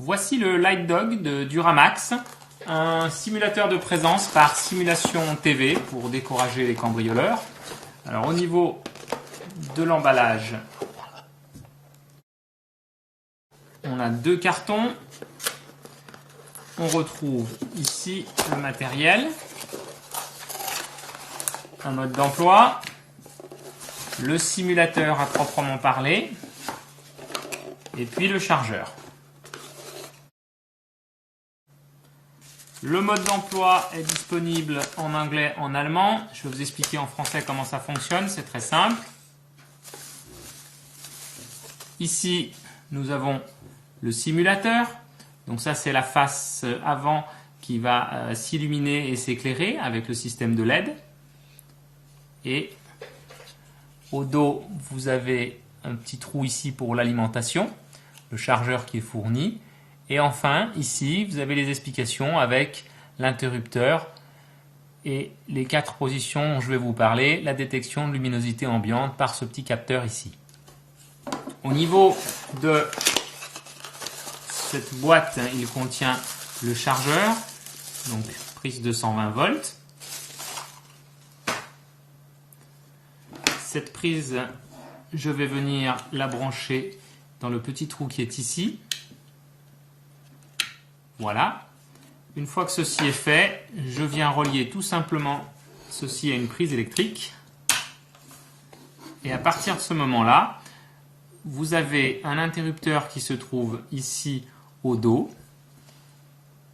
Voici le Light Dog de Duramax, un simulateur de présence par simulation TV pour décourager les cambrioleurs. Alors au niveau de l'emballage, on a deux cartons. On retrouve ici le matériel, un mode d'emploi, le simulateur à proprement parler, et puis le chargeur. Le mode d'emploi est disponible en anglais, en allemand. Je vais vous expliquer en français comment ça fonctionne, c'est très simple. Ici, nous avons le simulateur. Donc ça, c'est la face avant qui va s'illuminer et s'éclairer avec le système de LED. Et au dos, vous avez un petit trou ici pour l'alimentation, le chargeur qui est fourni. Et enfin, ici, vous avez les explications avec l'interrupteur et les 4 positions dont je vais vous parler, la détection de luminosité ambiante par ce petit capteur ici. Au niveau de cette boîte, il contient le chargeur, donc prise 220 volts. Cette prise, je vais venir la brancher dans le petit trou qui est ici. Voilà. Une fois que ceci est fait, je viens relier tout simplement ceci à une prise électrique. Et à partir de ce moment-là, vous avez un interrupteur qui se trouve ici au dos.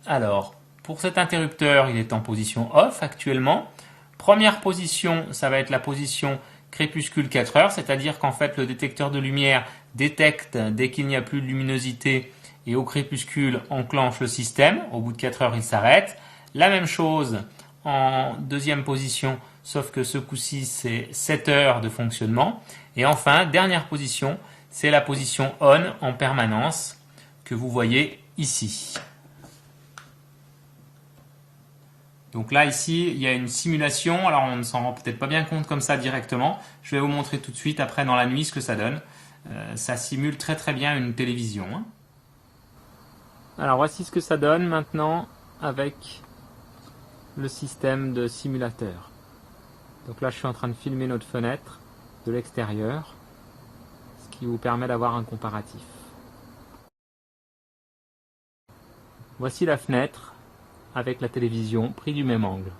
Alors, pour cet interrupteur, il est en position off actuellement. Première position, ça va être la position crépuscule 4 heures, c'est-à-dire qu'en fait, le détecteur de lumière détecte dès qu'il n'y a plus de luminosité et au crépuscule enclenche le système. Au bout de 4 heures, il s'arrête. La même chose en deuxième position, sauf que ce coup-ci, c'est 7 heures de fonctionnement. Et enfin, dernière position, c'est la position on en permanence que vous voyez ici. Donc là, ici, il y a une simulation. Alors, on ne s'en rend peut-être pas bien compte comme ça directement. Je vais vous montrer tout de suite, après, dans la nuit, ce que ça donne. Ça simule très très bien une télévision. Alors, voici ce que ça donne maintenant avec le système de simulateur. Donc là, je suis en train de filmer notre fenêtre de l'extérieur, ce qui vous permet d'avoir un comparatif. Voici la fenêtre avec la télévision pris du même angle.